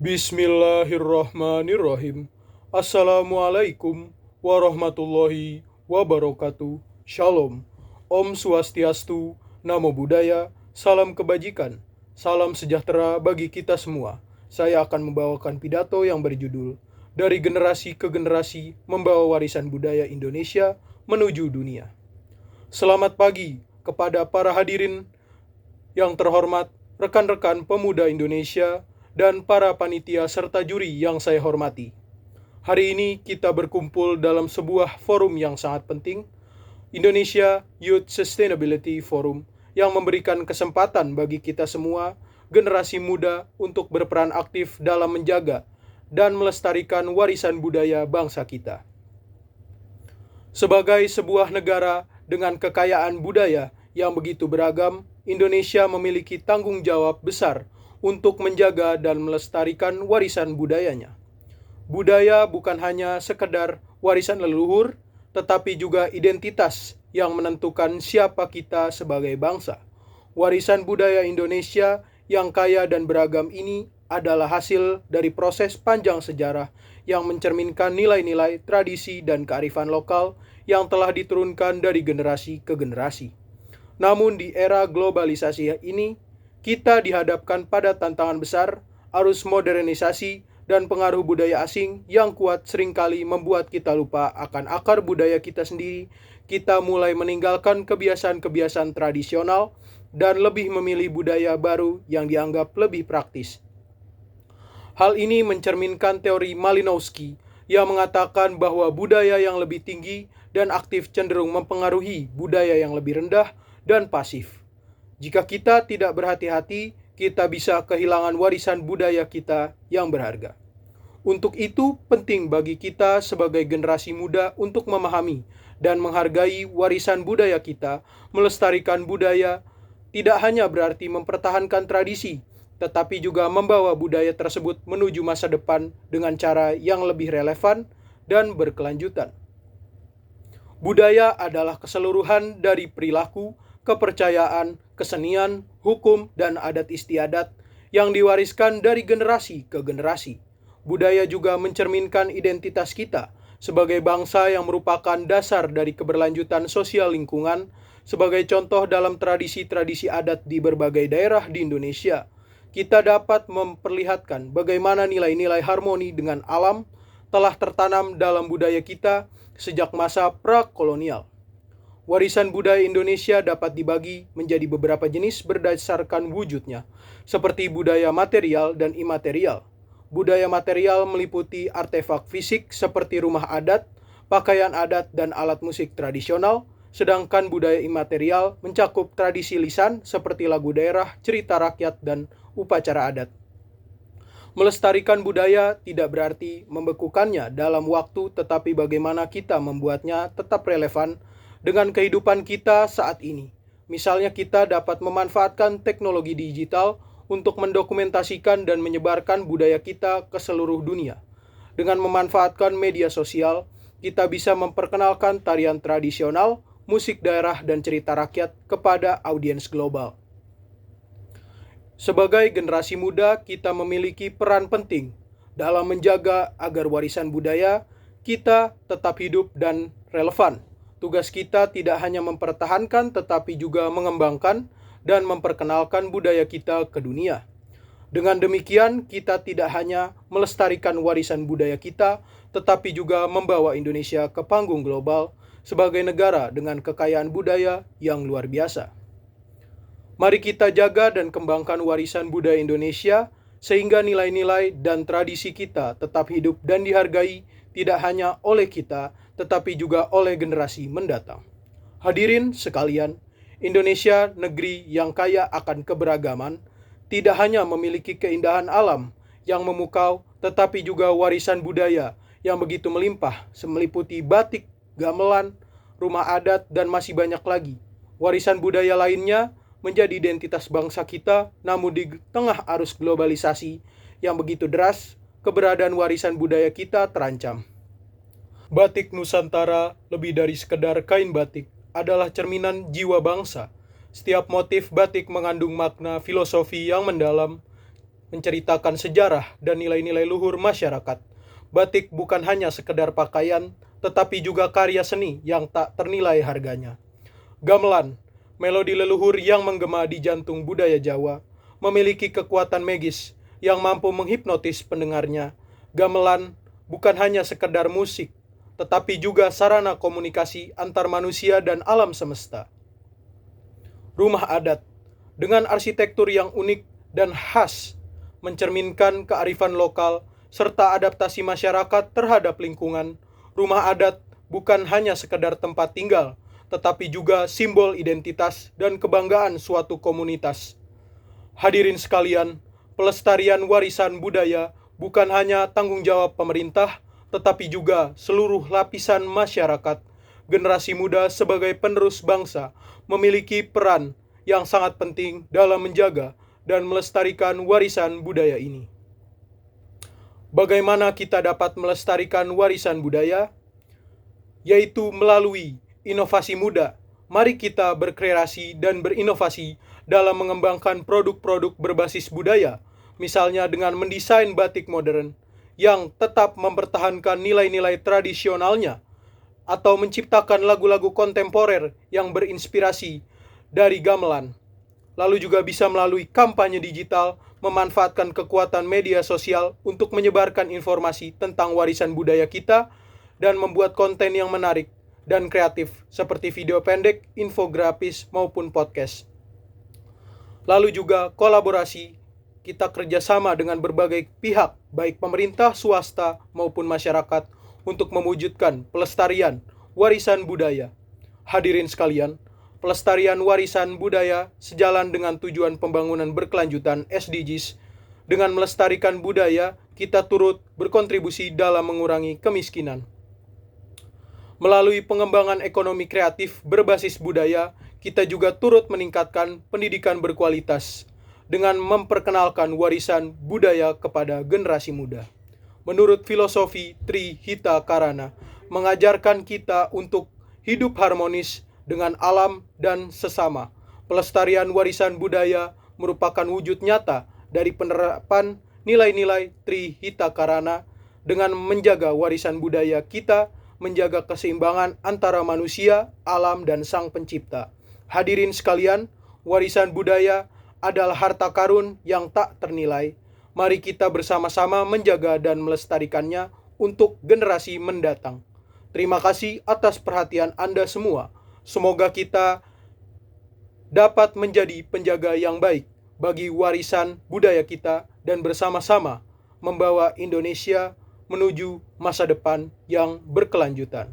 Bismillahirrahmanirrahim. Assalamualaikum warahmatullahi wabarakatuh. Shalom. Om Swastiastu, Namo Buddhaya, salam kebajikan, salam sejahtera bagi kita semua. Saya akan membawakan pidato yang berjudul Dari Generasi ke Generasi Membawa Warisan Budaya Indonesia Menuju Dunia. Selamat pagi kepada para hadirin yang terhormat, rekan-rekan pemuda Indonesia, dan para panitia serta juri yang saya hormati. Hari ini kita berkumpul dalam sebuah forum yang sangat penting, Indonesia Youth Sustainability Forum, yang memberikan kesempatan bagi kita semua, generasi muda, untuk berperan aktif dalam menjaga dan melestarikan warisan budaya bangsa kita. Sebagai sebuah negara dengan kekayaan budaya yang begitu beragam, Indonesia memiliki tanggung jawab besar untuk menjaga dan melestarikan warisan budayanya. Budaya bukan hanya sekedar warisan leluhur, tetapi juga identitas yang menentukan siapa kita sebagai bangsa. Warisan budaya Indonesia yang kaya dan beragam ini adalah hasil dari proses panjang sejarah yang mencerminkan nilai-nilai, tradisi, dan kearifan lokal yang telah diturunkan dari generasi ke generasi. Namun di era globalisasi ini, kita dihadapkan pada tantangan besar, arus modernisasi, dan pengaruh budaya asing yang kuat seringkali membuat kita lupa akan akar budaya kita sendiri. Kita mulai meninggalkan kebiasaan-kebiasaan tradisional dan lebih memilih budaya baru yang dianggap lebih praktis. Hal ini mencerminkan teori Malinowski yang mengatakan bahwa budaya yang lebih tinggi dan aktif cenderung mempengaruhi budaya yang lebih rendah dan pasif. Jika kita tidak berhati-hati, kita bisa kehilangan warisan budaya kita yang berharga. Untuk itu, penting bagi kita sebagai generasi muda untuk memahami dan menghargai warisan budaya kita. Melestarikan budaya tidak hanya berarti mempertahankan tradisi, tetapi juga membawa budaya tersebut menuju masa depan dengan cara yang lebih relevan dan berkelanjutan. Budaya adalah keseluruhan dari perilaku, kepercayaan, kesenian, hukum, dan adat istiadat yang diwariskan dari generasi ke generasi. Budaya juga mencerminkan identitas kita sebagai bangsa yang merupakan dasar dari keberlanjutan sosial lingkungan. Sebagai contoh dalam tradisi-tradisi adat di berbagai daerah di Indonesia, kita dapat memperlihatkan bagaimana nilai-nilai harmoni dengan alam telah tertanam dalam budaya kita sejak masa pra-kolonial. Warisan budaya Indonesia dapat dibagi menjadi beberapa jenis berdasarkan wujudnya, seperti budaya material dan imaterial. Budaya material meliputi artefak fisik seperti rumah adat, pakaian adat, dan alat musik tradisional, sedangkan budaya imaterial mencakup tradisi lisan seperti lagu daerah, cerita rakyat, dan upacara adat. Melestarikan budaya tidak berarti membekukannya dalam waktu, tetapi bagaimana kita membuatnya tetap relevan dengan kehidupan kita saat ini. Misalnya kita dapat memanfaatkan teknologi digital untuk mendokumentasikan dan menyebarkan budaya kita ke seluruh dunia. Dengan memanfaatkan media sosial, kita bisa memperkenalkan tarian tradisional, musik daerah, dan cerita rakyat kepada audiens global. Sebagai generasi muda, kita memiliki peran penting dalam menjaga agar warisan budaya kita tetap hidup dan relevan. Tugas kita tidak hanya mempertahankan, tetapi juga mengembangkan dan memperkenalkan budaya kita ke dunia. Dengan demikian, kita tidak hanya melestarikan warisan budaya kita, tetapi juga membawa Indonesia ke panggung global sebagai negara dengan kekayaan budaya yang luar biasa. Mari kita jaga dan kembangkan warisan budaya Indonesia, sehingga nilai-nilai dan tradisi kita tetap hidup dan dihargai tidak hanya oleh kita, tetapi juga oleh generasi mendatang. Hadirin sekalian, Indonesia, negeri yang kaya akan keberagaman, tidak hanya memiliki keindahan alam yang memukau, tetapi juga warisan budaya yang begitu melimpah, meliputi batik, gamelan, rumah adat, dan masih banyak lagi. Warisan budaya lainnya menjadi identitas bangsa kita, namun di tengah arus globalisasi yang begitu deras, keberadaan warisan budaya kita terancam. Batik Nusantara lebih dari sekedar kain batik, adalah cerminan jiwa bangsa. Setiap motif batik mengandung makna filosofi yang mendalam, menceritakan sejarah dan nilai-nilai luhur masyarakat. Batik bukan hanya sekedar pakaian, tetapi juga karya seni yang tak ternilai harganya. Gamelan, melodi leluhur yang menggema di jantung budaya Jawa, memiliki kekuatan magis yang mampu menghipnotis pendengarnya. Gamelan bukan hanya sekedar musik, tetapi juga sarana komunikasi antar manusia dan alam semesta. Rumah adat, dengan arsitektur yang unik dan khas, mencerminkan kearifan lokal serta adaptasi masyarakat terhadap lingkungan. Rumah adat bukan hanya sekedar tempat tinggal, tetapi juga simbol identitas dan kebanggaan suatu komunitas. Hadirin sekalian, pelestarian warisan budaya bukan hanya tanggung jawab pemerintah, tetapi juga seluruh lapisan masyarakat. Generasi muda sebagai penerus bangsa memiliki peran yang sangat penting dalam menjaga dan melestarikan warisan budaya ini. Bagaimana kita dapat melestarikan warisan budaya? Yaitu melalui inovasi muda. Mari kita berkreasi dan berinovasi dalam mengembangkan produk-produk berbasis budaya, misalnya dengan mendesain batik modern yang tetap mempertahankan nilai-nilai tradisionalnya, atau menciptakan lagu-lagu kontemporer yang berinspirasi dari gamelan. Lalu juga bisa melalui kampanye digital, memanfaatkan kekuatan media sosial untuk menyebarkan informasi tentang warisan budaya kita dan membuat konten yang menarik dan kreatif seperti video pendek, infografis, maupun podcast. Lalu juga kolaborasi, kita kerjasama dengan berbagai pihak, baik pemerintah, swasta, maupun masyarakat untuk mewujudkan pelestarian warisan budaya. Hadirin sekalian, pelestarian warisan budaya sejalan dengan tujuan pembangunan berkelanjutan SDGs. Dengan melestarikan budaya, kita turut berkontribusi dalam mengurangi kemiskinan. Melalui pengembangan ekonomi kreatif berbasis budaya, kita juga turut meningkatkan pendidikan berkualitas dengan memperkenalkan warisan budaya kepada generasi muda. Menurut filosofi Trihita Karana, mengajarkan kita untuk hidup harmonis dengan alam dan sesama. Pelestarian warisan budaya merupakan wujud nyata dari penerapan nilai-nilai Trihita Karana dengan menjaga warisan budaya kita, menjaga keseimbangan antara manusia, alam, dan Sang Pencipta. Hadirin sekalian, warisan budaya adalah harta karun yang tak ternilai. Mari kita bersama-sama menjaga dan melestarikannya untuk generasi mendatang. Terima kasih atas perhatian Anda semua. Semoga kita dapat menjadi penjaga yang baik bagi warisan budaya kita dan bersama-sama membawa Indonesia menuju masa depan yang berkelanjutan.